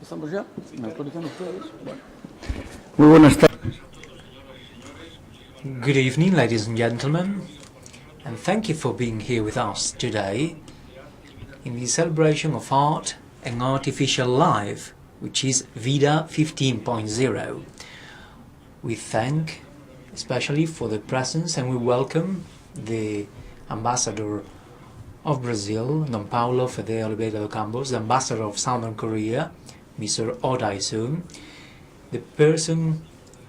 ¿Estamos ya? ¿Me autorizan ustedes? Bueno. Muy buenas tardes. Good evening, ladies and gentlemen, and thank you for being here with us today in the celebration of art and artificial life, which is VIDA 15.0. We thank especially for the presence and we welcome the ambassador of Brazil, Don Paulo Fede Oliveira do Campos, the ambassador of Southern Korea, Mr. Odai-sun, the person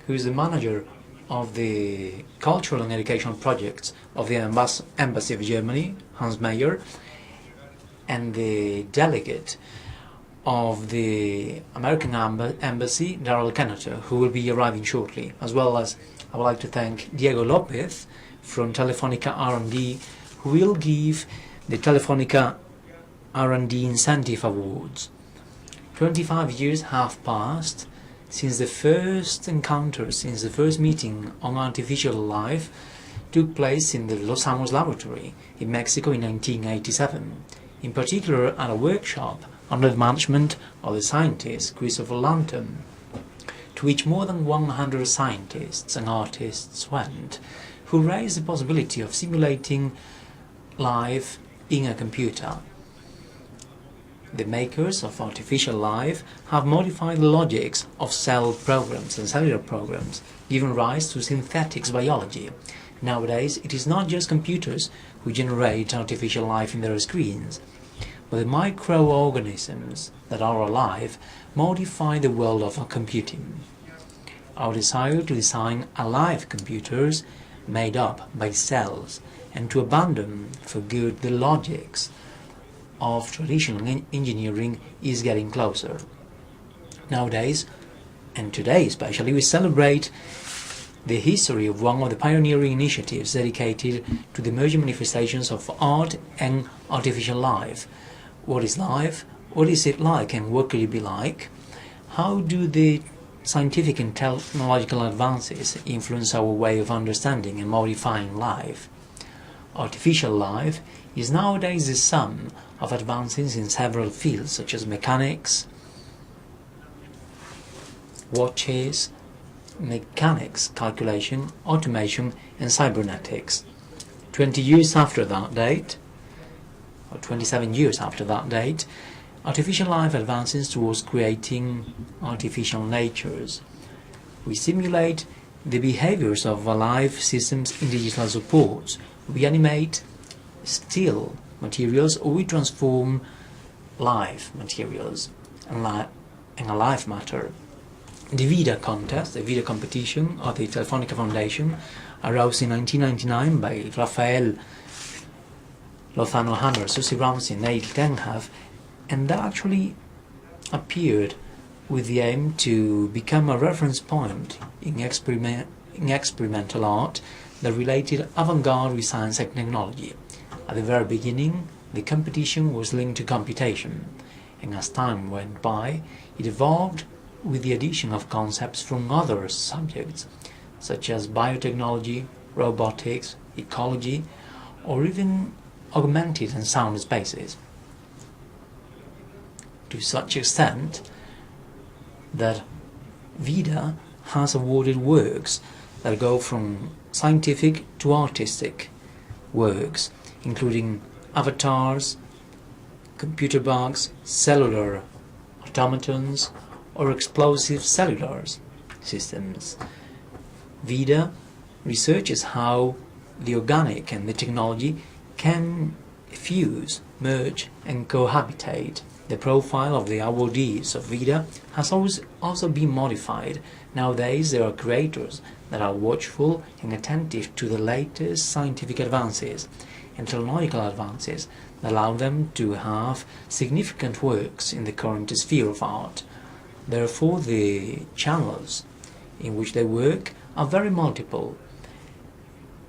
who is the manager of the cultural and educational projects of the Embassy of Germany, Hans Mayer, and the delegate of the American Embassy, Daryl Canada, who will be arriving shortly, as well as I would like to thank Diego Lopez from Telefónica R&D, who will give the Telefónica R&D Incentive Awards. 25 years have passed since the first encounter, since the first meeting on artificial life took place in the Los Alamos laboratory in Mexico in 1987, in particular at a workshop under the management of the scientist Christopher Lanton, to which more than 100 scientists and artists went, who raised the possibility of simulating life in a computer. The makers of artificial life have modified the logics of cell programs and cellular programs, giving rise to synthetic biology. Nowadays, it is not just computers who generate artificial life in their screens, but the microorganisms that are alive modify the world of computing. Our desire to design alive computers made up by cells and to abandon for good the logics of traditional engineering is getting closer. Nowadays, and today especially, we celebrate the history of one of the pioneering initiatives dedicated to the emerging manifestations of art and artificial life. What is life? What is it like and what could it be like? How do the scientific and technological advances influence our way of understanding and modifying life? Artificial life is nowadays the sum of advances in several fields such as mechanics, watches, mechanics, calculation, automation and cybernetics. 20 years after that date, or 27 years after that date, artificial life advances towards creating artificial natures. We simulate the behaviors of alive systems in digital supports. We animate still materials or we transform live materials and alive matter. The VIDA contest, the VIDA competition of the Telefónica Foundation, arose in 1999 by Rafael Lozano-Hemmer, Susie Ramsey and Neil Tenhav, and that actually appeared with the aim to become a reference point in experimental art that related avant-garde with science and technology. At the very beginning, the competition was linked to computation, and as time went by, it evolved with the addition of concepts from other subjects, such as biotechnology, robotics, ecology, or even augmented and sound spaces. To such extent that VIDA has awarded works that go from scientific to artistic works, including avatars, computer bugs, cellular automatons, or explosive cellular systems. VIDA researches how the organic and the technology can fuse, merge, and cohabitate. The profile of the awardees of VIDA has always also been modified. Nowadays there are creators that are watchful and attentive to the latest scientific advances and technological advances that allow them to have significant works in the current sphere of art. Therefore, the channels in which they work are very multiple,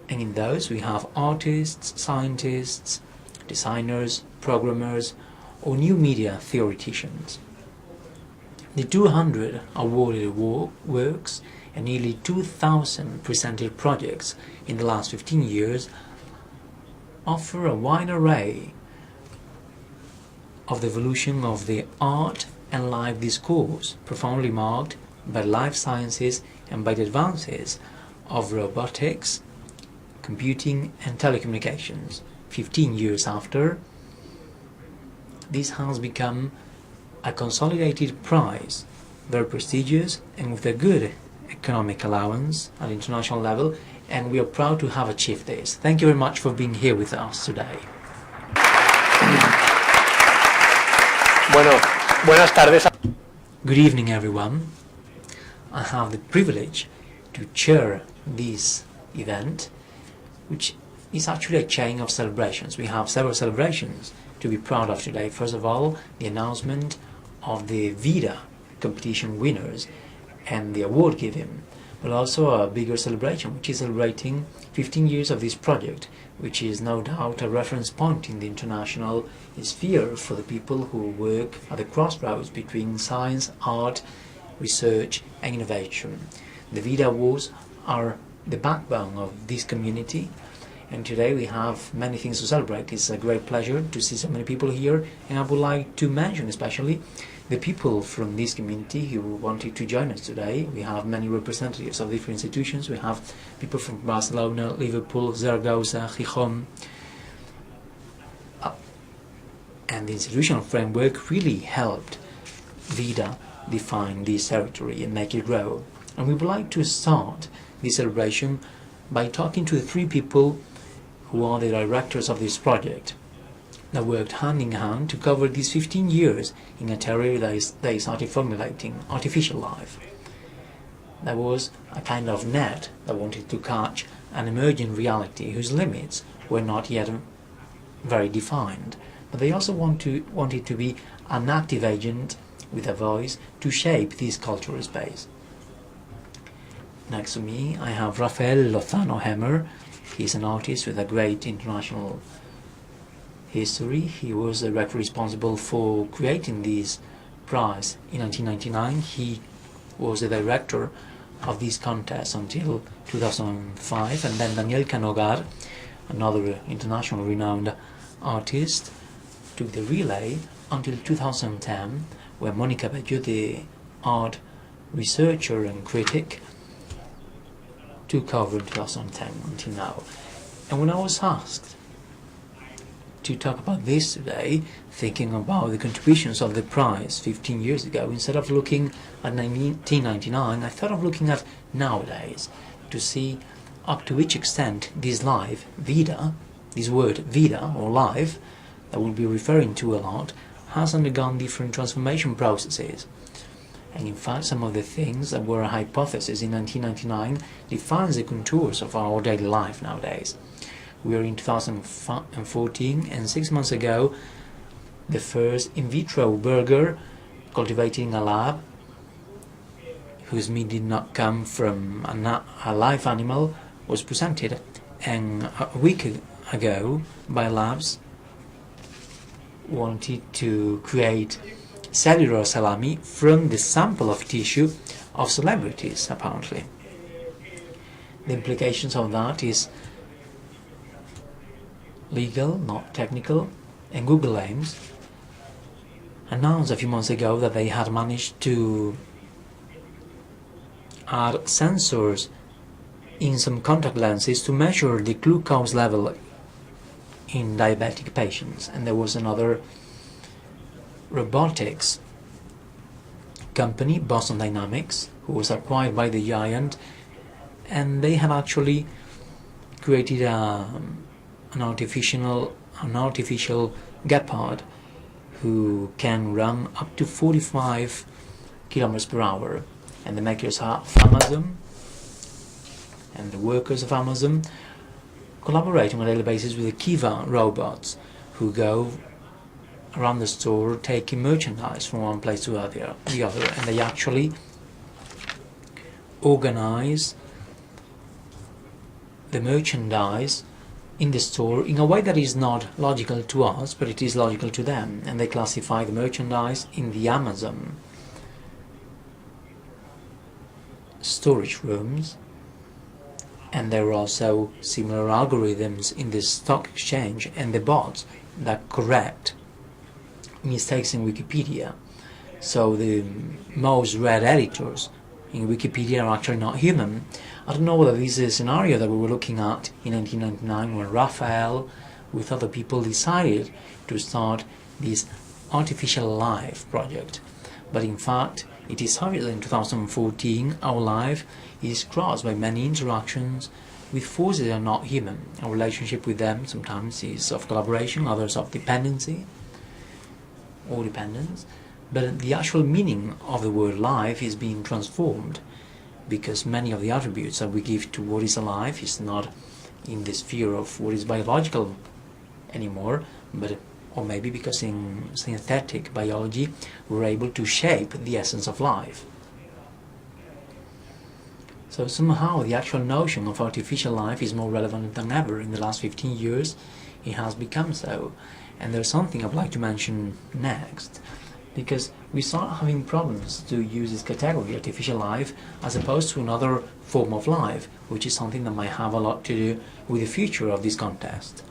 and in those we have artists, scientists, designers, programmers, or new media theoreticians. The 200 awarded works and nearly 2,000 presented projects in the last 15 years offer a wide array of the evolution of the art and live discourse, profoundly marked by life sciences and by the advances of robotics, computing and telecommunications. 15 years after, this has become a consolidated prize, very prestigious and with a good economic allowance at international level, and we are proud to have achieved this. Thank you very much for being here with us today. Bueno, buenas tardes. Good evening, everyone. I have the privilege to chair this event, which is actually a chain of celebrations. We have several celebrations to be proud of today. First of all, the announcement of the VIDA competition winners and the award giving, but also a bigger celebration, which is celebrating 15 years of this project, which is no doubt a reference point in the international sphere for the people who work at the crossroads between science, art, research and innovation. The VIDA Wars are the backbone of this community, and today we have many things to celebrate. It's a great pleasure to see so many people here, and I would like to mention especially the people from this community who wanted to join us today. We have many representatives of different institutions. We have people from Barcelona, Liverpool, Zaragoza, Gijón, and the institutional framework really helped VIDA define this territory and make it grow. And we would like to start this celebration by talking to the three people who are the directors of this project that worked hand in hand to cover these 15 years in a territory they started formulating artificial life. There was a kind of net that wanted to catch an emerging reality whose limits were not yet very defined, but they also wanted to be an active agent with a voice to shape this cultural space. Next to me I have Rafael Lozano-Hemmer. He's an artist with a great international history. He was the director responsible for creating this prize in 1999. He was the director of this contest until 2005, and then Daniel Canogar, another international renowned artist, took the relay until 2010, where Monica Bello, the art researcher and critic, took over in 2010 until now. And when I was asked to talk about this today, thinking about the contributions of the prize 15 years ago, instead of looking at 1999, I thought of looking at nowadays to see up to which extent this life, VIDA, this word VIDA or life, that we'll be referring to a lot, has undergone different transformation processes. And in fact, some of the things that were a hypothesis in 1999 defines the contours of our daily life nowadays. We are in 2014, and 6 months ago, the first in vitro burger cultivated in a lab, whose meat did not come from a live animal, was presented. And a week ago, biolabs wanted to create cellular salami from the sample of tissue of celebrities, apparently. The implications of that is legal, not technical, and Google Aims announced a few months ago that they had managed to add sensors in some contact lenses to measure the glucose level in diabetic patients. And there was another robotics company, Boston Dynamics, who was acquired by the giant, and they have actually created an artificial gepard who can run up to 45 kilometers per hour. And the makers are Amazon, and the workers of Amazon collaborate on a daily basis with the Kiva robots, who go around the store taking merchandise from one place to the other, and they actually organize the merchandise in the store in a way that is not logical to us, but it is logical to them, and they classify the merchandise in the Amazon storage rooms. And there are also similar algorithms in the stock exchange and the bots that correct mistakes in Wikipedia so the most read editors in Wikipedia are actually not human. I don't know whether this is a scenario that we were looking at in 1999 when Rafael, with other people, decided to start this artificial life project. But in fact, it is obvious that in 2014 our life is crossed by many interactions with forces that are not human. Our relationship with them sometimes is of collaboration, others of dependency or dependence. But the actual meaning of the word life is being transformed, because many of the attributes that we give to what is alive is not in the sphere of what is biological anymore, but or maybe because in synthetic biology we're able to shape the essence of life. So somehow the actual notion of artificial life is more relevant than ever. In the last 15 years it has become so. And there's something I'd like to mention next, because we start having problems to use this category, artificial life, as opposed to another form of life, which is something that might have a lot to do with the future of this contest.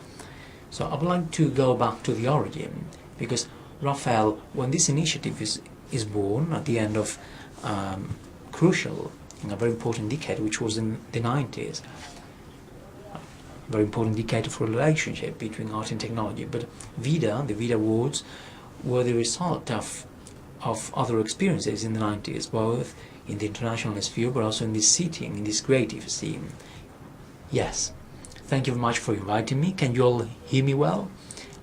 So I would like to go back to the origin, because Rafael, when this initiative is born at the end of crucial, a very important decade, which was in the 90s, a very important decade for a relationship between art and technology. But VIDA, the VIDA Wars, were the result of other experiences in the 90s, both in the international sphere but also in this setting, in this creative scene. Yes. Thank you very much for inviting me. Can you all hear me well?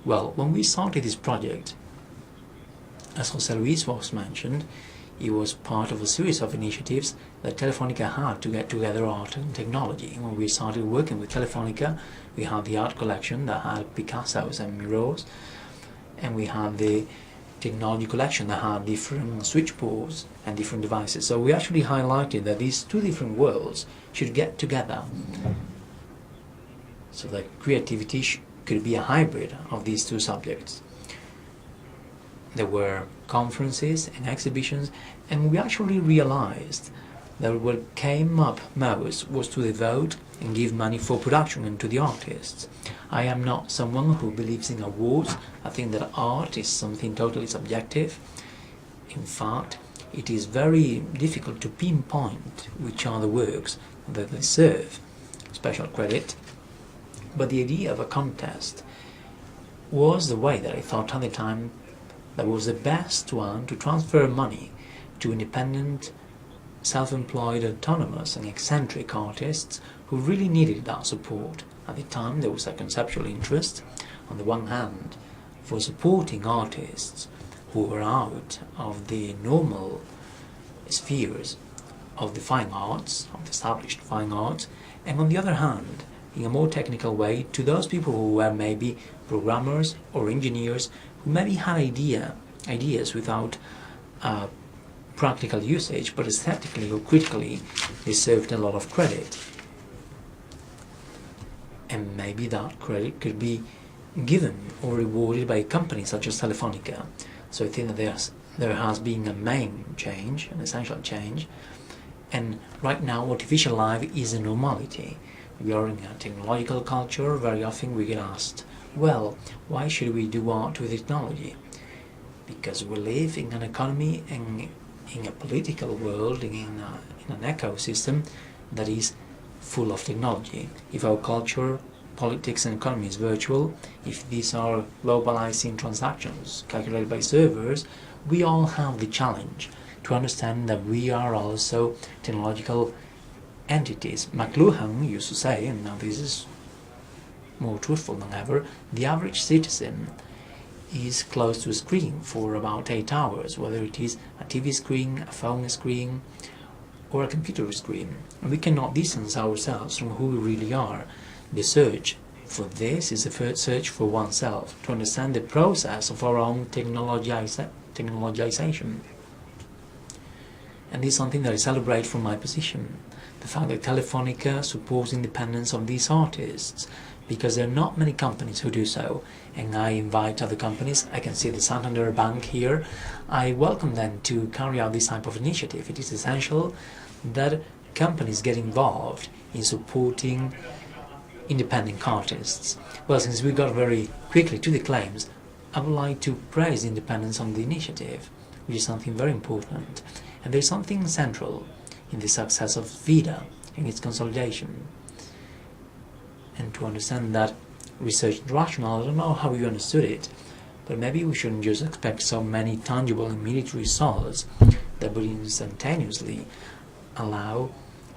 Well, when we started this project, as José Luis was mentioned, it was part of a series of initiatives that Telefónica had to get together art and technology. When we started working with Telefónica, we had the art collection that had Picassos and murals, and we had the technology collection that had different switchboards and different devices. So we actually highlighted that these two different worlds should get together, so that creativity could be a hybrid of these two subjects. There were conferences and exhibitions, and we actually realized that what came up most was to devote and give money for production and to the artists. I am not someone who believes in awards. I think that art is something totally subjective. In fact, it is very difficult to pinpoint which are the works that deserve special credit. But the idea of a contest was the way that I thought at the time that was the best one to transfer money to independent, self-employed, autonomous and eccentric artists who really needed that support. At the time there was a conceptual interest, on the one hand, for supporting artists who were out of the normal spheres of the fine arts, of the established fine arts, and on the other hand, in a more technical way, to those people who were maybe programmers or engineers who maybe had ideas without practical usage, but aesthetically or critically deserved a lot of credit. And maybe that credit could be given or rewarded by companies such as Telefónica. So I think that there has been a main change, an essential change, and right now artificial life is a normality. We are in a technological culture. Very often we get asked, well, why should we do art with technology? Because we live in an economy and in a political world, in an ecosystem that is full of technology. If our culture, politics and economy is virtual, if these are globalizing transactions calculated by servers, we all have the challenge to understand that we are also technological entities. McLuhan used to say, and now this is more truthful than ever, the average citizen is close to a screen for about 8 hours, whether it is a TV screen, a phone screen, or a computer screen. And we cannot distance ourselves from who we really are. The search for this is the first search for oneself, to understand the process of our own technologization. And this is something that I celebrate from my position. The fact that Telefónica supports independence of these artists, because there are not many companies who do so, and I invite other companies. I can see the Santander Bank here. I welcome them to carry out this type of initiative. It is essential that companies get involved in supporting independent artists. Well, since we got very quickly to the claims, I would like to praise the independence of the initiative. which is something very important. And there's something central in the success of VIDA and its consolidation. And to understand that research is rational, I don't know how you understood it, but maybe we shouldn't just expect so many tangible and immediate results that would instantaneously allow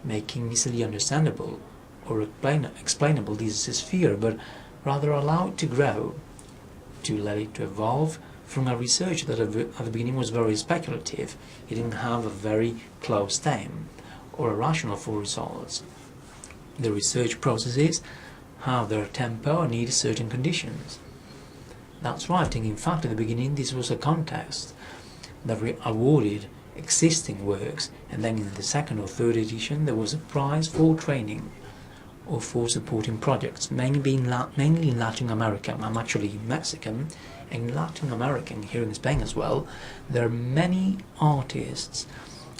making easily understandable or explainable this sphere, but rather allow it to grow, to let it to evolve from a research that at the beginning was very speculative. It didn't have a very closed aim or a rationale for results. The research processes have their tempo and need certain conditions. That's right, and in fact at the beginning this was a contest that awarded existing works, and then in the second or third edition there was a prize for training or for supporting projects, mainly in Latin America. I'm actually Mexican, and in Latin America, and here in Spain as well, there are many artists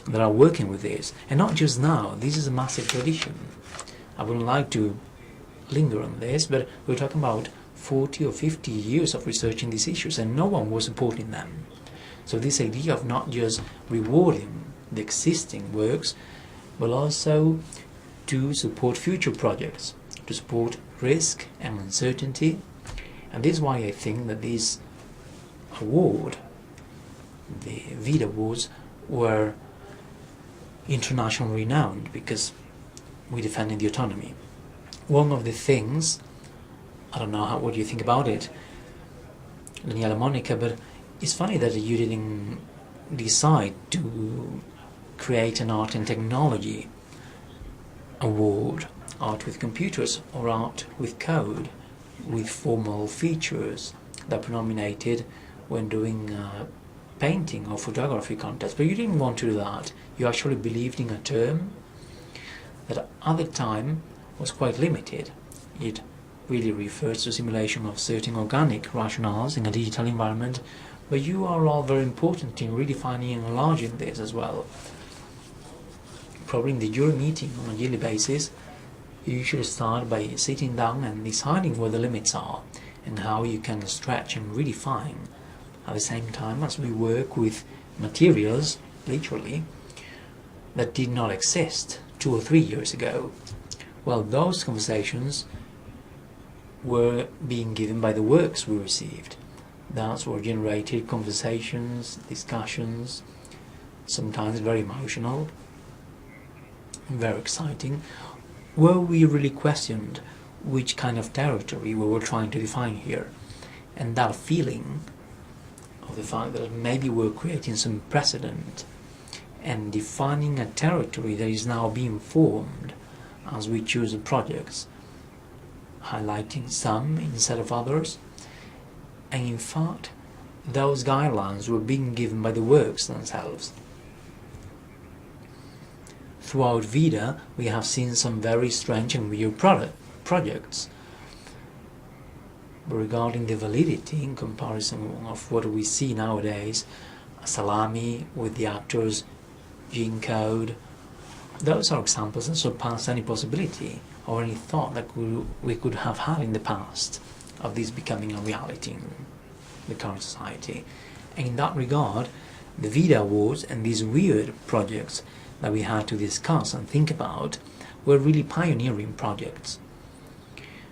that are working with this, and not just now. This is a massive tradition. I wouldn't like to linger on this, but we're talking about 40 or 50 years of researching these issues, and no one was supporting them. So this idea of not just rewarding the existing works, but also to support future projects, to support risk and uncertainty. And this is why I think that this award, the VIDA Wars, were internationally renowned because we defended the autonomy. One of the things, I don't know what you think about it, Daniela, Monica, but it's funny that you didn't decide to create an art and technology award, art with computers or art with code, with formal features that were nominated when doing painting or photography contests. But you didn't want to do that. You actually believed in a term that at the time was quite limited. It really refers to simulation of certain organic rationales in a digital environment, but you are all very important in redefining and enlarging this as well. Probably in the jury meeting on a yearly basis, you should start by sitting down and deciding where the limits are and how you can stretch and redefine at the same time as we work with materials, literally, that did not exist 2 or 3 years ago. Well, those conversations were being given by the works we received. That's what generated conversations, discussions, sometimes very emotional, very exciting, where we really questioned which kind of territory we were trying to define here. And that feeling of the fact that maybe we're creating some precedent and defining a territory that is now being formed as we choose the projects, highlighting some instead of others. And in fact, those guidelines were being given by the works themselves. Throughout VIDA, we have seen some very strange and weird projects. But regarding the validity in comparison of what we see nowadays, a salami with the actors, gene code, those are examples that surpass any possibility or any thought that we could have had in the past of this becoming a reality in the current society. And in that regard, the VIDA Wars and these weird projects that we had to discuss and think about were really pioneering projects.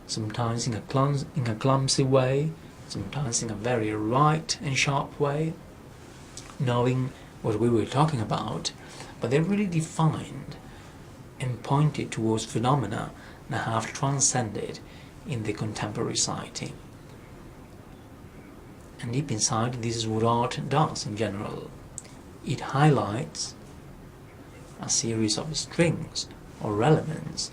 Sometimes in a clumsy way, sometimes in a very right and sharp way, knowing what we were talking about, but they really defined and pointed towards phenomena that have transcended in the contemporary society. And deep inside, this is what art does in general. It highlights a series of strings or elements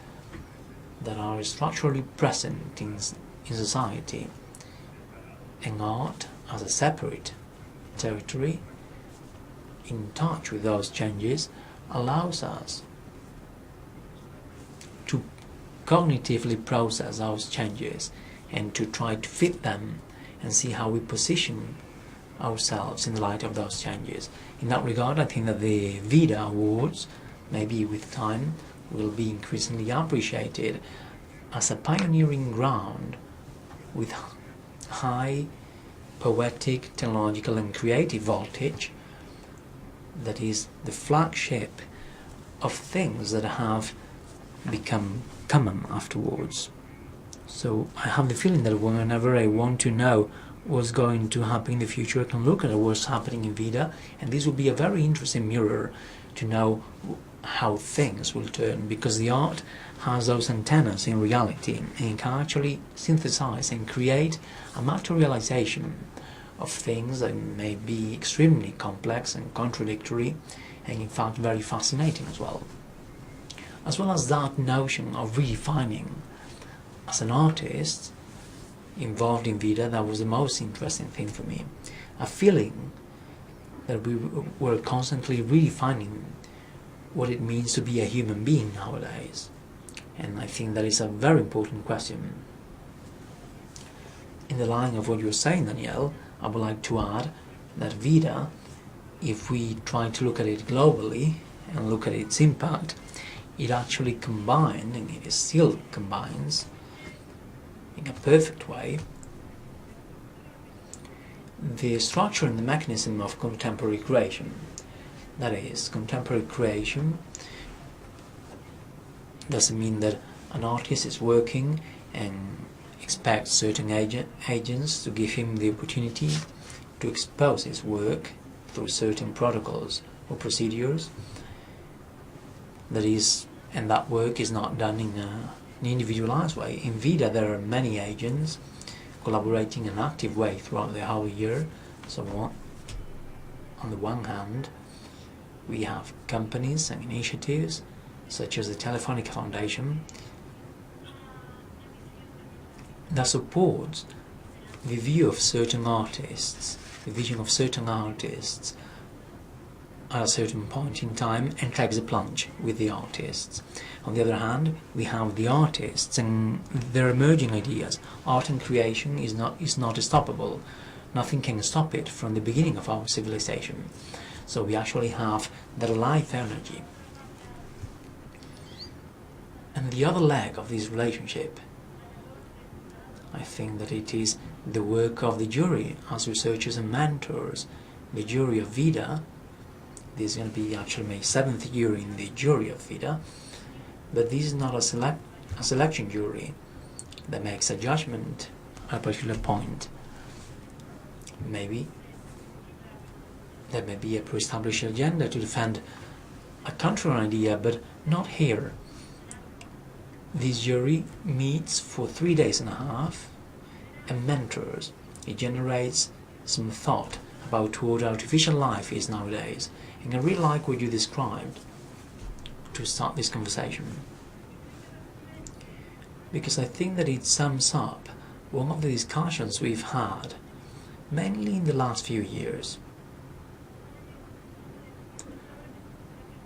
that are structurally present in society, and art as a separate territory in touch with those changes allows us to cognitively process those changes and to try to fit them and see how we position ourselves in the light of those changes. In that regard, I think that the VIDA Awards, maybe with time, will be increasingly appreciated as a pioneering ground with high poetic, technological and creative voltage that is the flagship of things that have become common afterwards. So I have the feeling that whenever I want to know what's going to happen in the future, I can look at what's happening in VIDA, and this will be a very interesting mirror to know how things will turn, because the art has those antennas in reality and can actually synthesize and create a materialization of things that may be extremely complex and contradictory, and in fact very fascinating as well as that notion of redefining as an artist involved in VIDA. That was the most interesting thing for me, a feeling that we were constantly redefining what it means to be a human being nowadays, and I think that is a very important question. In the line of what you're saying, Daniel, I would like to add that VIDA, if we try to look at it globally and look at its impact, it actually combined, and it still combines in a perfect way, the structure and the mechanism of contemporary creation. That is, contemporary creation doesn't mean that an artist is working and expects certain agents to give him the opportunity to expose his work through certain protocols or procedures. That is, and that work is not done in an individualized way. In VIDA there are many agents collaborating in an active way throughout the whole year. So on the one hand, we have companies and initiatives such as the Telefónica Fundación that supports the view of certain artists, the vision of certain artists at a certain point in time, and takes a plunge with the artists. On the other hand, we have the artists and their emerging ideas. Art and creation is not stoppable. Nothing can stop it from the beginning of our civilization. So we actually have that life energy. And the other leg of this relationship, I think that it is the work of the jury as researchers and mentors. The jury of VIDA, this is going to be actually my 7th year in the jury of VIDA, but this is not a selection jury that makes a judgment at a particular point. Maybe there may be a pre-established agenda to defend a contrary idea, but not here. This jury meets for 3 days and a half and mentors. It generates some thought about what artificial life is nowadays, and I really like what you described to start this conversation, because I think that it sums up one of the discussions we've had mainly in the last few years.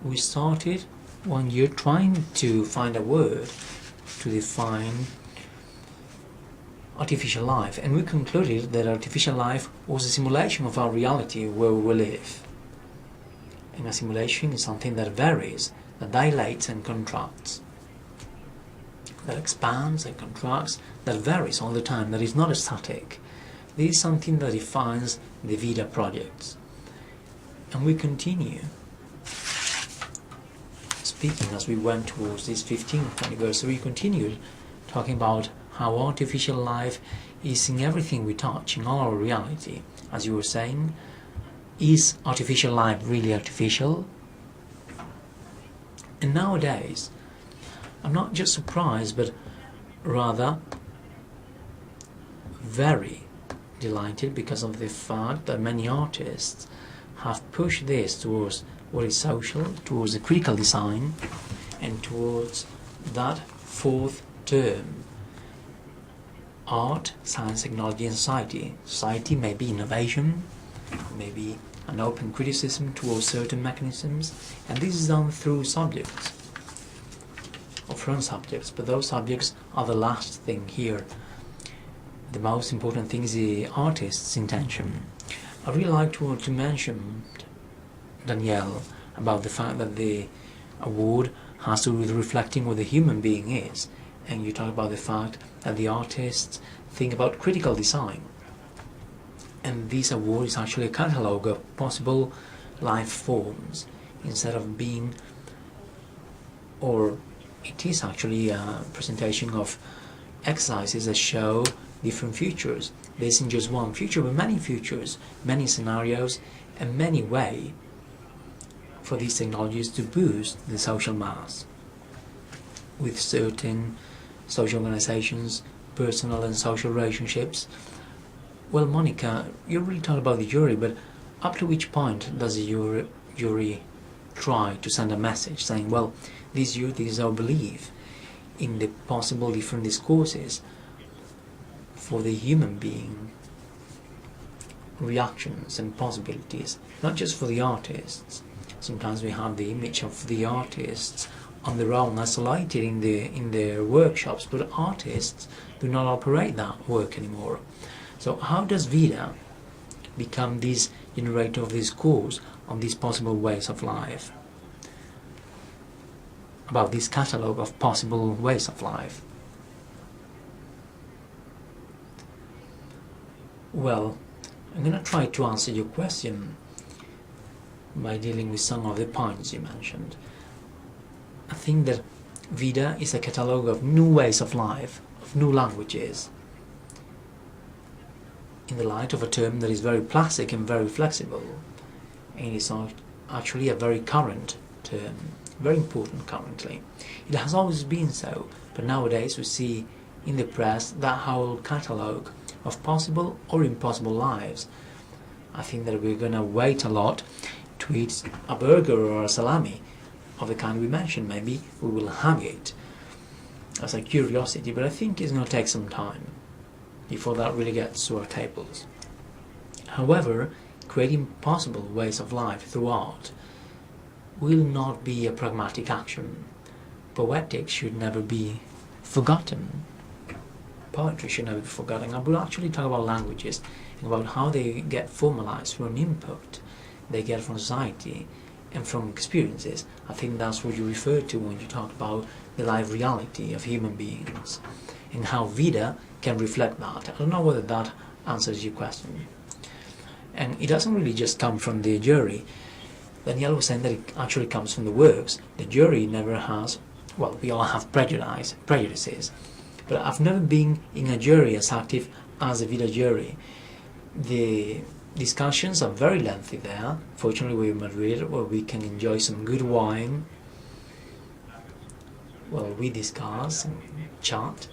We started one year trying to find a word to define artificial life, and we concluded that artificial life was a simulation of our reality where we live. And a simulation is something that varies, that dilates and contracts, that expands and contracts, that varies all the time, that is not static. This is something that defines the VIDA projects. And we continue speaking as we went towards this 15th anniversary. We continued talking about how artificial life is in everything we touch, in all our reality. As you were saying, is artificial life really artificial? And nowadays, I'm not just surprised, but rather very delighted, because of the fact that many artists have pushed this towards what is social, towards the critical design, and towards that 4th term: art, science, technology and society. Society may be innovation, maybe an open criticism towards certain mechanisms, and this is done through subjects, or from subjects, but those subjects are the last thing here. The most important thing is the artist's intention. I really liked what you mentioned, Danielle, about the fact that the award has to do with reflecting what the human being is, and you talk about the fact that the artists think about critical design, and this award is actually a catalogue of possible life forms, instead of being, or it is actually a presentation of exercises that show different futures. There isn't just one future, but many futures, many scenarios, and many ways for these technologies to boost the social mass with certain social organizations, personal and social relationships. Well, Monica, you really talk about the jury, but up to which point does the jury try to send a message saying, well, this is our belief in the possible different discourses for the human being, reactions and possibilities, not just for the artists. Sometimes we have the image of the artists on their own, isolated in their workshops, but artists do not operate that work anymore. So how does VIDA become this generator of discourse on these possible ways of life, about this catalogue of possible ways of life? Well, I'm going to try to answer your question by dealing with some of the points you mentioned. I think that VIDA is a catalogue of new ways of life, of new languages, in the light of a term that is very plastic and very flexible, and is actually a very current term, very important currently. It has always been so, but nowadays we see in the press that whole catalogue of possible or impossible lives. I think that we're going to wait a lot to eat a burger or a salami of the kind we mentioned. Maybe we will have it as a curiosity, but I think it's going to take some time before that really gets to our tables. However, creating possible ways of life through art will not be a pragmatic action. Poetics should never be forgotten. Poetry should never be forgotten. I will actually talk about languages and about how they get formalized from input they get from society and from experiences. I think that's what you referred to when you talked about the live reality of human beings and how VIDA can reflect that. I don't know whether that answers your question. And it doesn't really just come from the jury. Danielle was saying that it actually comes from the works. The jury never has, well, we all have prejudices, but I've never been in a jury as active as a VIDA jury. The discussions are very lengthy there. Fortunately, we're in Madrid, where we can enjoy some good wine. Well, we discuss and chat.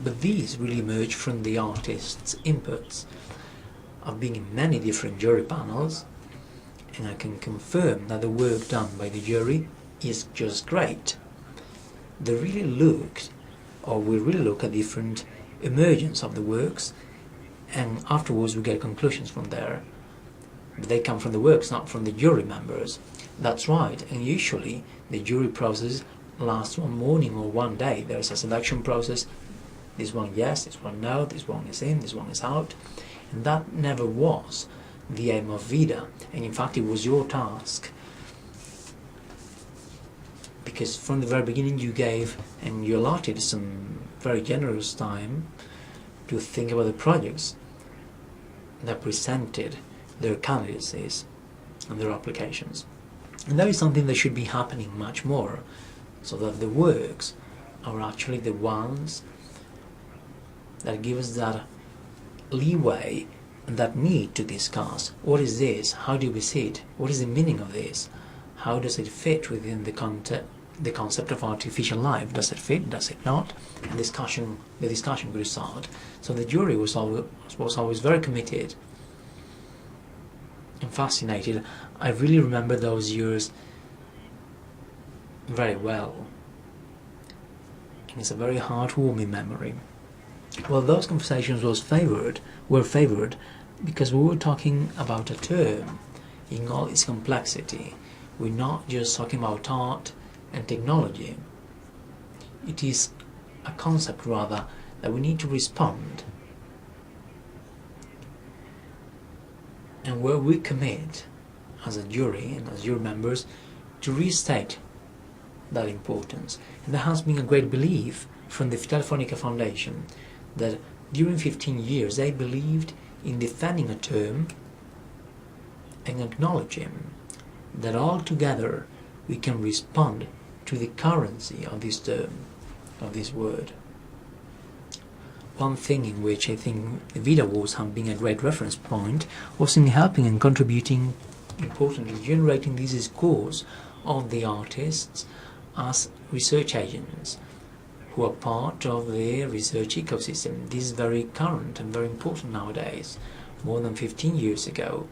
But these really emerge from the artist's inputs. I've been in many different jury panels, and I can confirm that the work done by the jury is just great. They really looked, or we really look at different emergence of the works, and afterwards we get conclusions from there. But they come from the works, not from the jury members. That's right, and usually the jury process lasts one morning or one day. There's a selection process. This one yes, this one no, this one is in, this one is out. And that never was the aim of VIDA, and in fact it was your task. Because from the very beginning you gave and you allotted some very generous time to think about the projects that presented their candidacies and their applications. And that is something that should be happening much more, so that the works are actually the ones that give us that leeway and that need to discuss what is this, how do we see it, what is the meaning of this, how does it fit within the concept of artificial life, does it fit, does it not, and the discussion could start. So the jury was always very committed and fascinated. I really remember those years very well, and it's a very heartwarming memory. Well, those conversations were favoured because we were talking about a term in all its complexity. We're not just talking about art and technology. It is a concept, rather, that we need to respond, and where we commit as a jury and as jury members to restate that importance. And there has been a great belief from the Telefónica Foundation that during 15 years they believed in defending a term and acknowledging that all together we can respond to the currency of this term, of this word. One thing in which I think the VIDA Wars have been a great reference point was in helping and contributing, importantly, generating this discourse of the artists as research agents who are part of the research ecosystem. This is very current and very important nowadays. More than 15 years ago,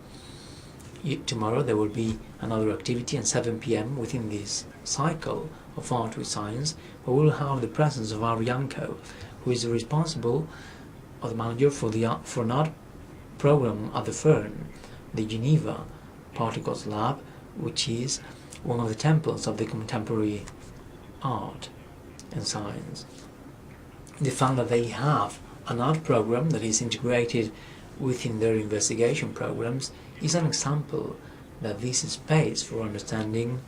tomorrow there will be another activity at 7 p.m. within this cycle of Art with Science, where we will have the presence of Arianko, who is responsible, or the manager for an art program at the firm, the Geneva Particles Lab, which is one of the temples of the contemporary art and science. The fact that they have an art program that is integrated within their investigation programs is an example that this space for understanding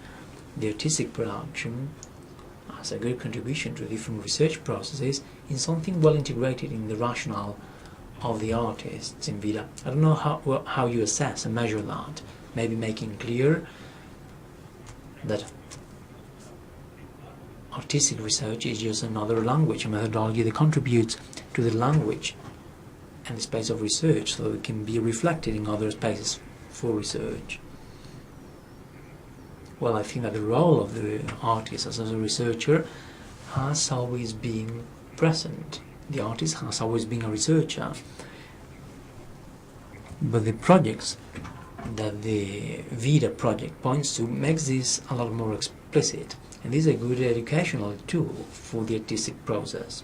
the artistic production as a good contribution to different research processes is something well integrated in the rationale of the artists in VIDA. I don't know how you assess and measure that. Maybe making clear that artistic research is just another language, a methodology that contributes to the language and the space of research so that it can be reflected in other spaces for research. Well, I think that the role of the artist as a researcher has always been present. The artist has always been a researcher. But the projects that the VIDA project points to makes this a lot more explicit, and this is a good educational tool for the artistic process.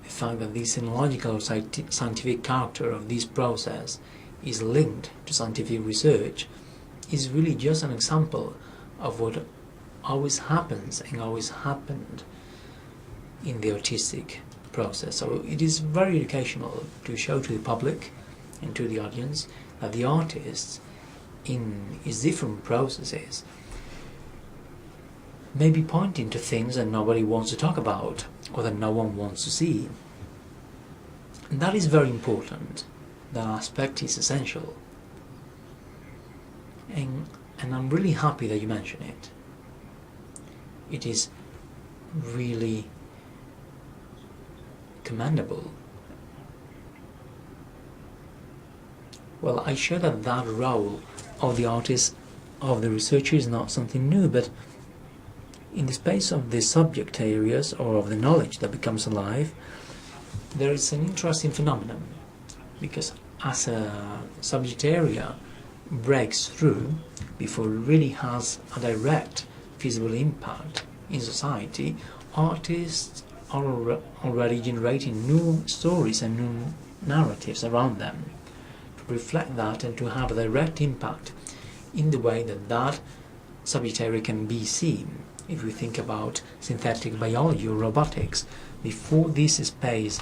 The fact that this analogical scientific character of this process is linked to scientific research is really just an example of what always happens and always happened in the artistic process. So it is very educational to show to the public and to the audience that the artists in his different processes may be pointing to things that nobody wants to talk about or that no one wants to see. And that is very important. That aspect is essential. And I'm really happy that you mention it. It is really commendable. Well, I share that role of the artist, of the researcher, is not something new, but in the space of the subject areas or of the knowledge that becomes alive, there is an interesting phenomenon, because as a subject area breaks through before it really has a direct visible impact in society, artists are already generating new stories and new narratives around them to reflect that and to have a direct impact in the way that subject area can be seen. If we think about synthetic biology or robotics, before this space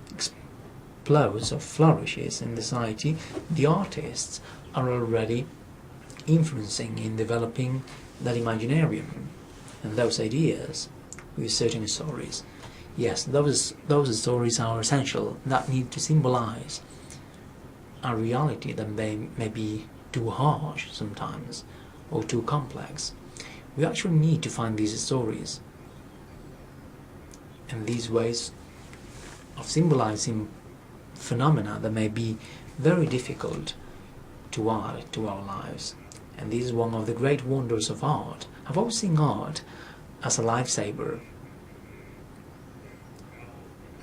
explodes or flourishes in society, the artists are already influencing in developing that imaginarium and those ideas with certain stories. Yes, those stories are essential, that need to symbolize a reality that may be too harsh sometimes or too complex. We actually need to find these stories and these ways of symbolizing phenomena that may be very difficult to our lives. And this is one of the great wonders of art. I've always seen art as a lifesaver,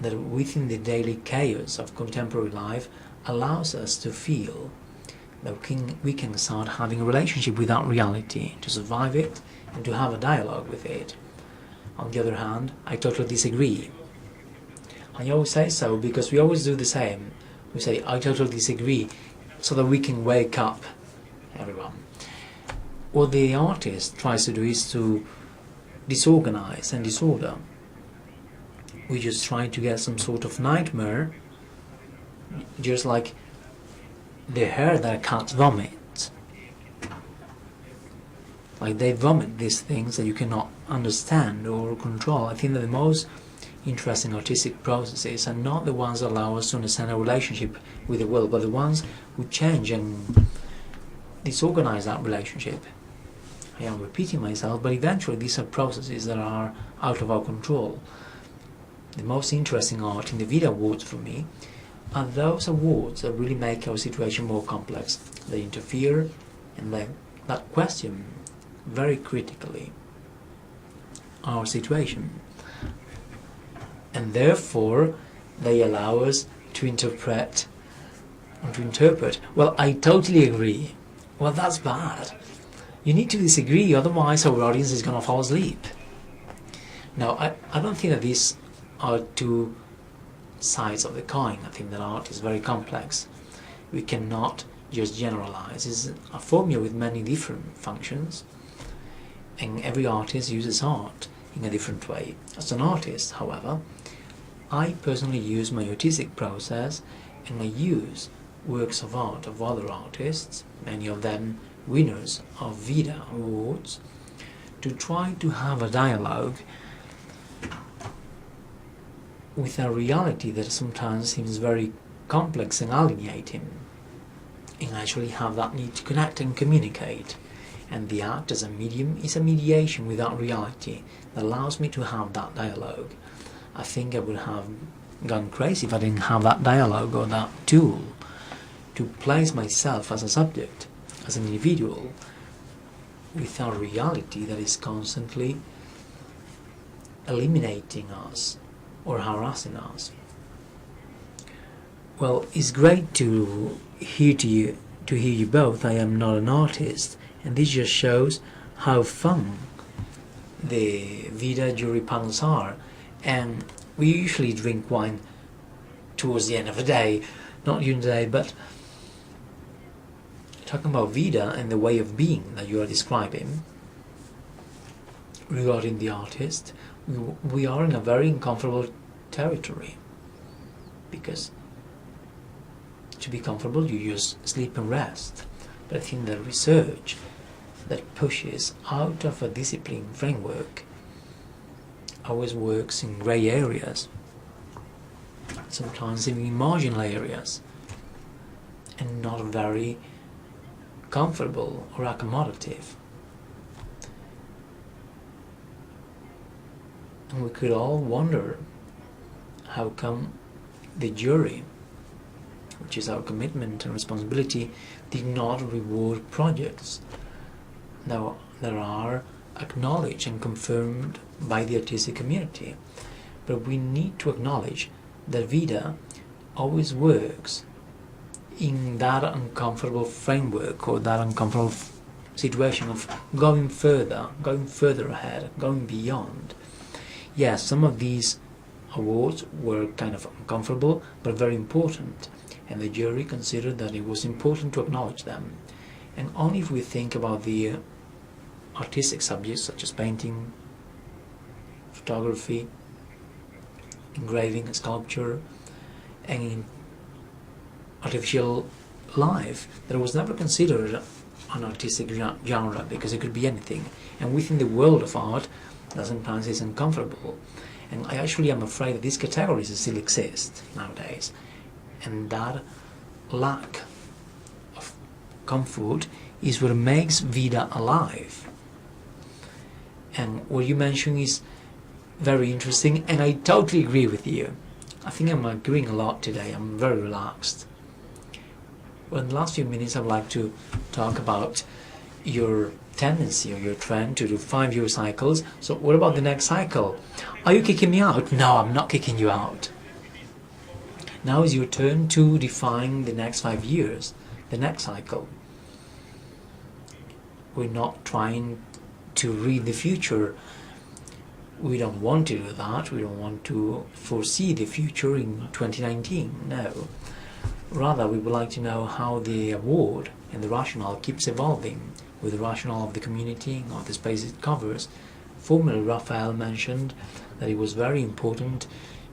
that within the daily chaos of contemporary life allows us to feel that we can start having a relationship with that reality, to survive it and to have a dialogue with it. On the other hand, I totally disagree. I always say so because we always do the same. We say, I totally disagree, so that we can wake up everyone. What the artist tries to do is to disorganize and disorder. We just try to get some sort of nightmare, just like the hair that a cat vomits. Like they vomit these things that you cannot understand or control. I think that the most interesting artistic processes are not the ones that allow us to understand our relationship with the world, but the ones who change and disorganize that relationship. I am repeating myself, but eventually these are processes that are out of our control. The most interesting art in the VIDA Wars for me are those awards that really make our situation more complex. They interfere and that question very critically our situation, and therefore they allow us to interpret. Well, I totally agree. Well, that's bad. You need to disagree, otherwise our audience is going to fall asleep. Now, I don't think that these are two sides of the coin. I think that art is very complex. We cannot just generalize. It's a formula with many different functions, and every artist uses art in a different way. As an artist, however, I personally use my artistic process, and I use works of art of other artists, many of them winners of VIDA Awards, to try to have a dialogue with a reality that sometimes seems very complex and alienating, and actually have that need to connect and communicate. And the art as a medium is a mediation with that reality that allows me to have that dialogue. I think I would have gone crazy if I didn't have that dialogue or that tool to place myself as a subject, as an individual, with a reality that is constantly eliminating us or harassing us. Well, it's great to hear you both. I am not an artist, and this just shows how fun the VIDA jury panels are. And we usually drink wine towards the end of the day, not during the day, but talking about VIDA and the way of being that you are describing regarding the artist, we are in a very uncomfortable territory, because to be comfortable you just sleep and rest. But I think that research that pushes out of a discipline framework always works in grey areas, sometimes even in marginal areas, and not very comfortable or accommodative. And we could all wonder how come the jury, which is our commitment and responsibility, did not reward projects now that are acknowledged and confirmed by the artistic community. But we need to acknowledge that VIDA always works in that uncomfortable framework, or that uncomfortable situation of going further ahead, going beyond. Yes, some of these awards were kind of uncomfortable, but very important, and the jury considered that it was important to acknowledge them. And only if we think about the artistic subjects such as painting, photography, engraving, sculpture, and artificial life, that was never considered an artistic genre, because it could be anything. And within the world of art, that sometimes is uncomfortable. And I actually am afraid that these categories still exist nowadays, and that lack of comfort is what makes VIDA alive. And what you mentioned is very interesting, and I totally agree with you. I think I'm agreeing a lot today. I'm very relaxed. Well, in the last few minutes I would like to talk about your tendency or your trend to do 5-year cycles. So what about the next cycle? Are you kicking me out? No, I'm not kicking you out. Now is your turn to define the next 5 years, the next cycle. We're not trying to read the future. We don't want to do that. We don't want to foresee the future in 2019. No. Rather, we would like to know how the award and the rationale keeps evolving with the rationale of the community, of the space it covers. Formerly, Rafael mentioned that it was very important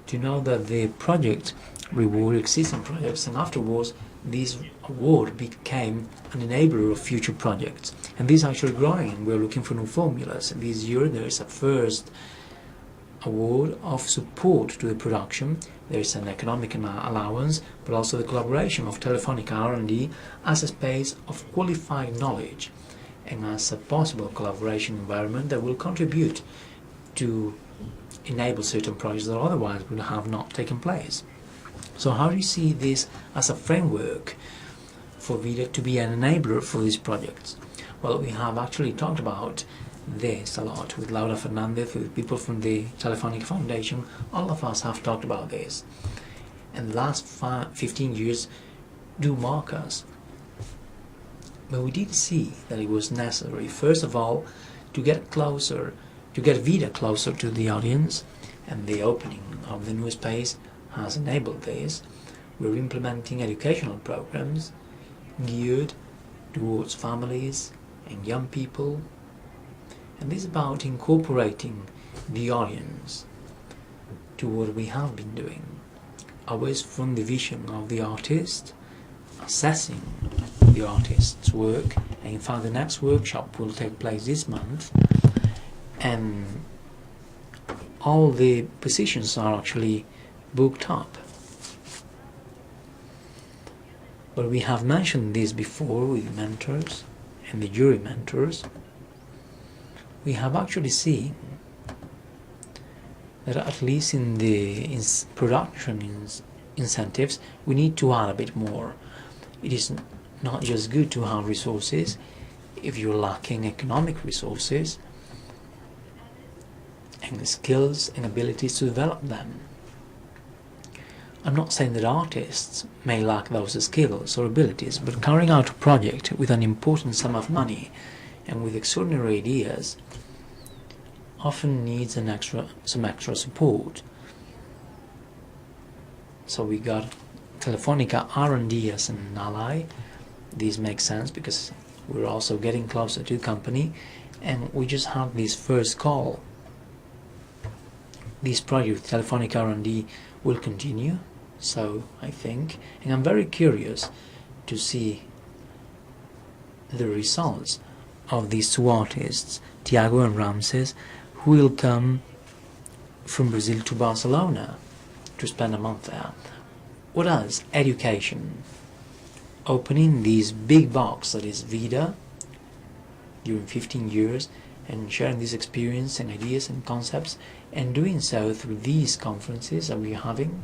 to know that the project reward existing projects, and afterwards this award became an enabler of future projects. And this is actually growing. We're looking for new formulas. And this year there is a first award of support to the production. There is an economic allowance, but also the collaboration of Telefónica R&D as a space of qualified knowledge and as a possible collaboration environment that will contribute to enable certain projects that otherwise would have not taken place. So how do you see this as a framework for VIDA to be an enabler for these projects? Well, we have actually talked about this a lot with Laura Fernandez, with people from the Telefónica Foundation. All of us have talked about this. And the last 15 years do mark us. But we did see that it was necessary, first of all, to get closer, to get VIDA closer to the audience, and the opening of the new space has enabled this. We're implementing educational programs geared towards families and young people, and this is about incorporating the audience to what we have been doing, always from the vision of the artist, assessing the artist's work. And in fact the next workshop will take place this month, and all the positions are actually booked up. But we have mentioned this before with mentors and the jury mentors. We have actually seen that at least in the production incentives we need to add a bit more. It is not just good to have resources if you're lacking economic resources and the skills and abilities to develop them. I'm not saying that artists may lack those skills or abilities, but carrying out a project with an important sum of money and with extraordinary ideas often needs some extra support. So we got Telefónica R&D as an ally. This makes sense because we're also getting closer to the company, and we just have this first call. This project with Telefónica R&D will continue, so I think, and I'm very curious to see the results of these two artists, Tiago and Ramses, who will come from Brazil to Barcelona to spend a month there. What else? Education. Opening this big box that is VIDA during 15 years and sharing this experience and ideas and concepts, and doing so through these conferences that we are having,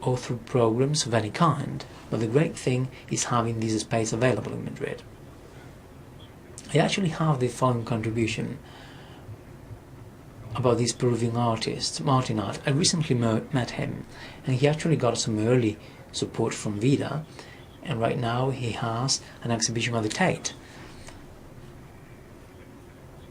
or through programs of any kind. But the great thing is having this space available in Madrid. I actually have the following contribution about this Peruvian artist, Martin Art. I recently met him, and he actually got some early support from VIDA, and right now he has an exhibition at the Tate.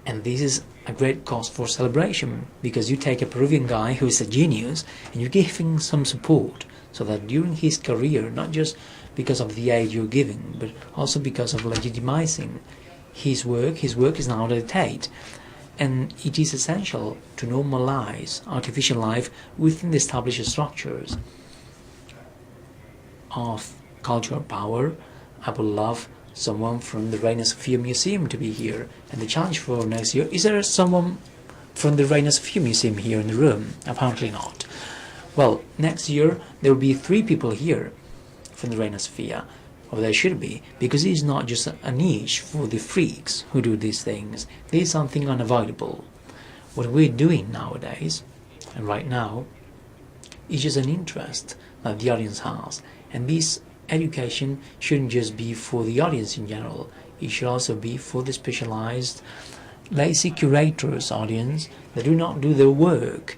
And this is a great cause for celebration, because you take a Peruvian guy who is a genius and you give him some support, so that during his career, not just because of the aid you're giving, but also because of legitimizing his work is now at the Tate. And it is essential to normalize artificial life within the established structures of cultural power. I would love someone from the Reina Sofia Museum to be here, and the challenge for next year, is there someone from the Reina Sofia Museum here in the room? Apparently not. Well, next year there will be 3 people here from the Reina Sofia, or there should be, because it is not just a niche for the freaks who do these things. There is something unavoidable. What we're doing nowadays, and right now, is just an interest that the audience has, and this education shouldn't just be for the audience in general, it should also be for the specialized lazy curators audience that do not do their work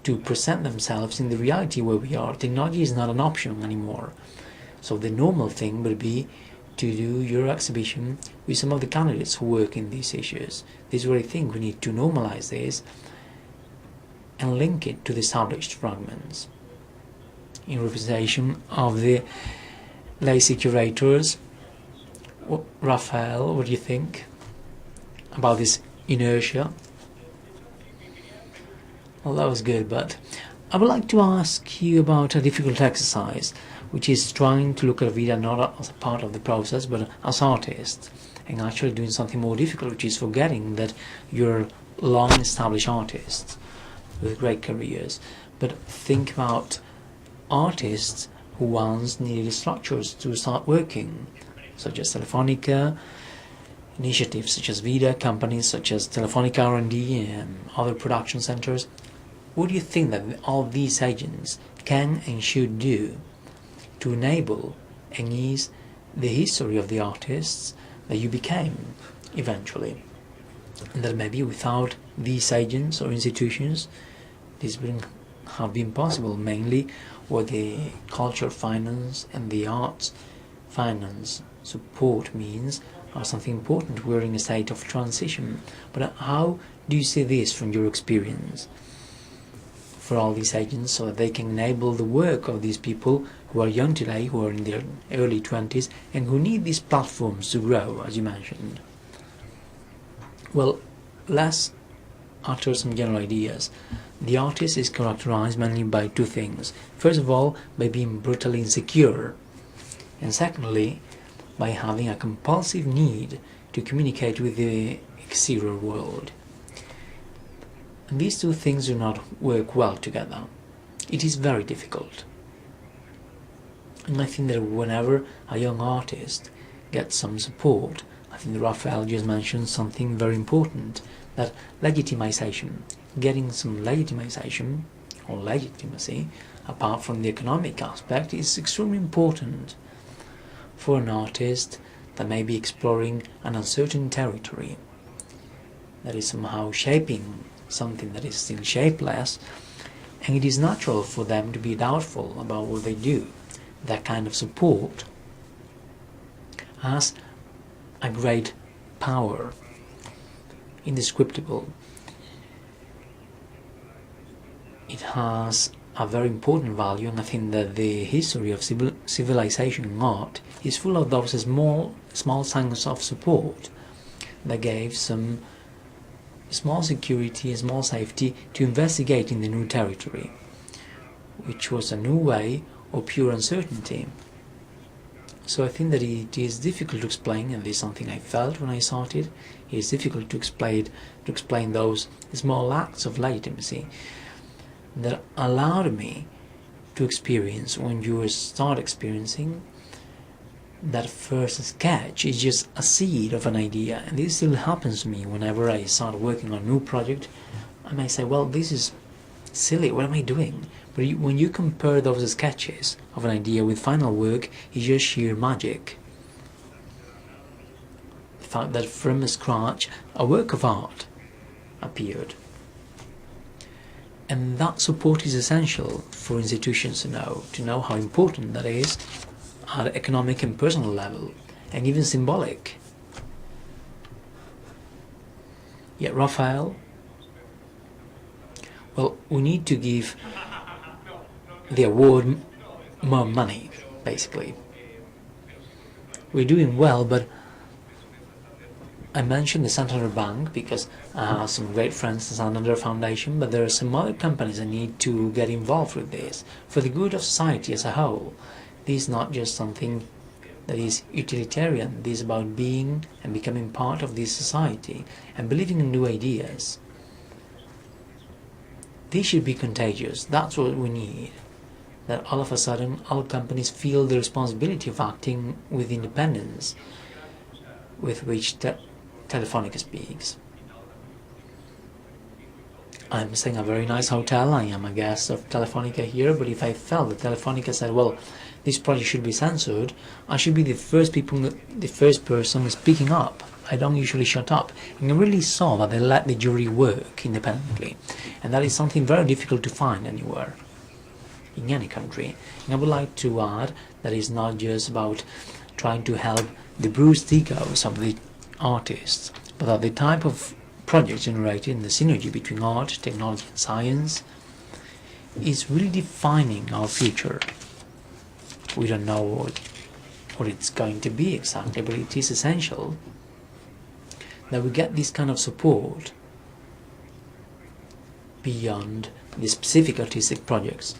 to present themselves in the reality where we are. Technology is not an option anymore. So the normal thing would be to do your exhibition with some of the candidates who work in these issues. This is what I think we need to normalize this and link it to the established fragments in representation of the lazy curators. Rafael, what do you think about this inertia? Well, that was good, but I would like to ask you about a difficult exercise, which is trying to look at VIDA not as a part of the process, but as artists. and actually doing something more difficult, which is forgetting that you're long-established artists with great careers. But think about artists who once needed structures to start working, such as Telefónica, initiatives such as VIDA, companies such as Telefónica R&D and other production centers. What do you think that all these agents can and should do to enable and ease the history of the artists that you became eventually? And that maybe without these agents or institutions, this wouldn't have been possible, mainly what the culture finance and the arts finance support means are something important. We're in a state of transition. But how do you see this from your experience for all these agents, so that they can enable the work of these people who are young today, who are in their early 20s, and who need these platforms to grow, as you mentioned? Well, let's utter some general ideas. The artist is characterized mainly by two things. First of all, by being brutally insecure, and secondly, by having a compulsive need to communicate with the exterior world. And these two things do not work well together. It is very difficult. And I think that whenever a young artist gets some support, I think that Rafael just mentioned something very important, that legitimization, getting some legitimization or legitimacy apart from the economic aspect is extremely important for an artist that may be exploring an uncertain territory, that is somehow shaping something that is still shapeless, and it is natural for them to be doubtful about what they do. That kind of support has a great power, indescribable. It has a very important value, and I think that the history of civilization in art is full of those small signs of support that gave some small security, small safety to investigate in the new territory, which was a new way of pure uncertainty. So I think that it is difficult to explain, and this is something I felt when I started. It is difficult to explain those small acts of legitimacy that allowed me to experience, when you start experiencing, that first sketch is just a seed of an idea. And this still happens to me whenever I start working on a new project. I may say, well, this is silly, what am I doing? But when you compare those sketches of an idea with final work, it's just sheer magic. The fact that from scratch a work of art appeared. And that support is essential for institutions to know how important that is at economic and personal level, and even symbolic. Yet Rafael, well, we need to give the award more money, basically. We're doing well, but I mentioned the Santander Bank because I have some great friends in the Santander Foundation, but there are some other companies that need to get involved with this for the good of society as a whole. This is not just something that is utilitarian. This is about being and becoming part of this society and believing in new ideas. This should be contagious. That's what we need. That all of a sudden all companies feel the responsibility of acting with independence with which Telefónica speaks. I'm staying in a very nice hotel. I am a guest of Telefónica here, but if I felt that Telefónica said, well, this project should be censored, I should be the first person speaking up. I don't usually shut up. And I really saw that they let the jury work independently. And that is something very difficult to find anywhere, in any country. And I would like to add that it's not just about trying to help the bruised egos of the artists, but that the type of projects generated in the synergy between art, technology and science is really defining our future. We don't know what it's going to be exactly, but it is essential that we get this kind of support beyond the specific artistic projects.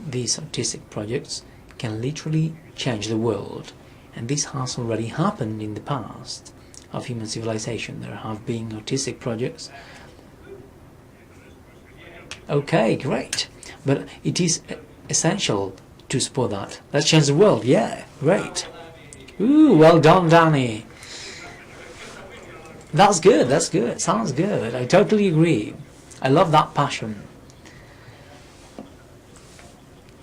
These artistic projects can literally change the world, and this has already happened in the past. of human civilization. There have been artistic projects. Okay, great. But it is essential to support that. Let's change the world. Yeah, great. Ooh, well done, Danny. That's good, that's good. Sounds good. I totally agree. I love that passion.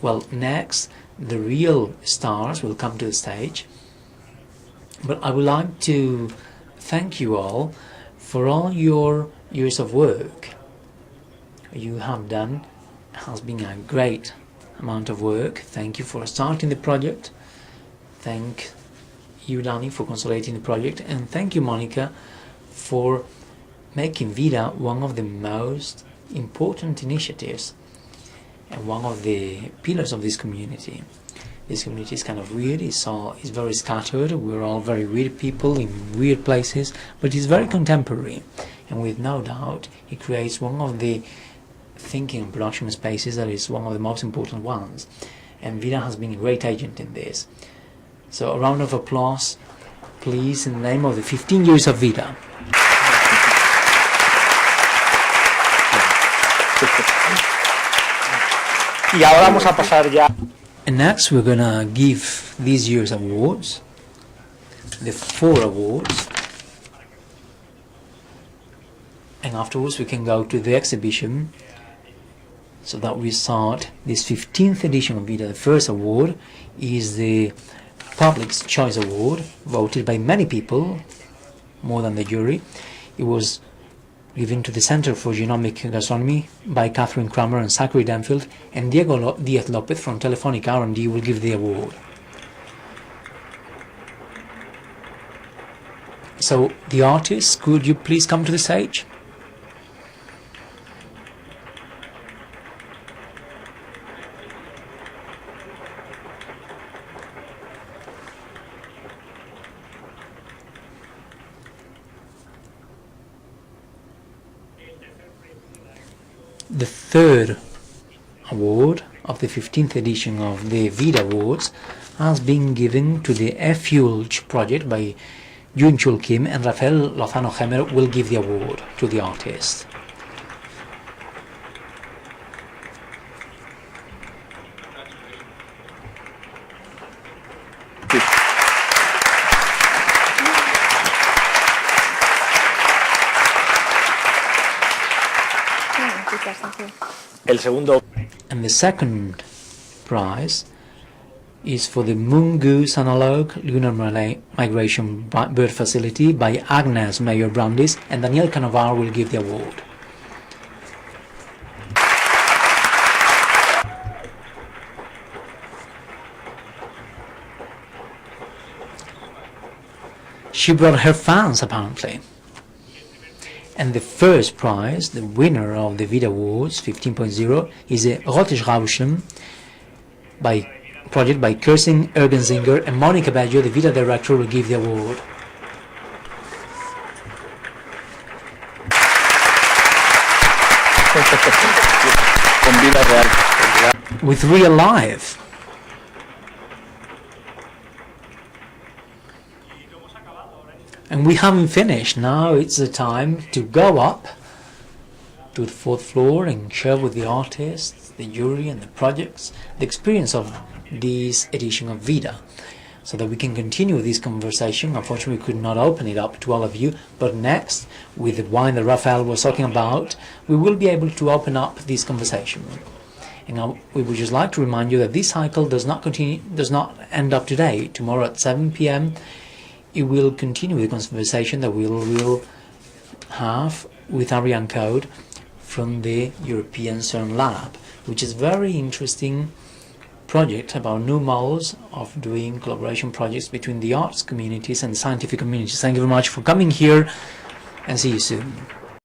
Well, next, the real stars will come to the stage. But I would like to thank you all for all your years of work. You have done has been a great amount of work. Thank you for starting the project. Thank you, Danny, for consolidating the project. And thank you, Monica, for making VIDA one of the most important initiatives and one of the pillars of this community. This community is kind of weird, it's very scattered, we're all very weird people in weird places, but it's very contemporary, and with no doubt it creates one of the thinking and production spaces that is one of the most important ones, and VIDA has been a great agent in this. So a round of applause, please, in the name of the 15 years of VIDA. Y ahora vamos a pasar ya. And next we're gonna give this year's awards, the 4 awards, and afterwards we can go to the exhibition, so that we start this 15th edition of VIDA. The first award is the Public's Choice Award, voted by many people, more than the jury. It was given to the Center for Genomic Gastronomy by Catherine Kramer and Zachary Denfield, and Diego Diaz-Lopez from Telefónica R&D will give the award. So, the artists, could you please come to the stage? The third award of the 15th edition of the VIDA Wars has been given to the F-Fulge project by Yun-Chul Kim, and Rafael Lozano-Hemmer will give the award to the artist. El segundo. And the second prize is for the Mongoose Analog Lunar Migration Bird Facility by Agnes Mayer-Brandis, and Daniel Canogar will give the award. She brought her fans, apparently. And the first prize, the winner of the VIDA Wars 15.0, is a Rotes Rauschen project by Kirsten Ergenzinger, and Monica Baggio, the VIDA director, will give the award. With real life. And we haven't finished. Now it's the time to go up to the 4th floor and share with the artists, the jury and the projects the experience of this edition of VIDA, so that we can continue this conversation. Unfortunately, we could not open it up to all of you, but next, with the wine that Rafael was talking about, we will be able to open up this conversation. And we would just like to remind you that this cycle does not end up today. Tomorrow at 7 p.m. it will continue the conversation that we will have with Ariane Code from the European CERN Lab, which is a very interesting project about new models of doing collaboration projects between the arts communities and scientific communities. Thank you very much for coming here, and see you soon.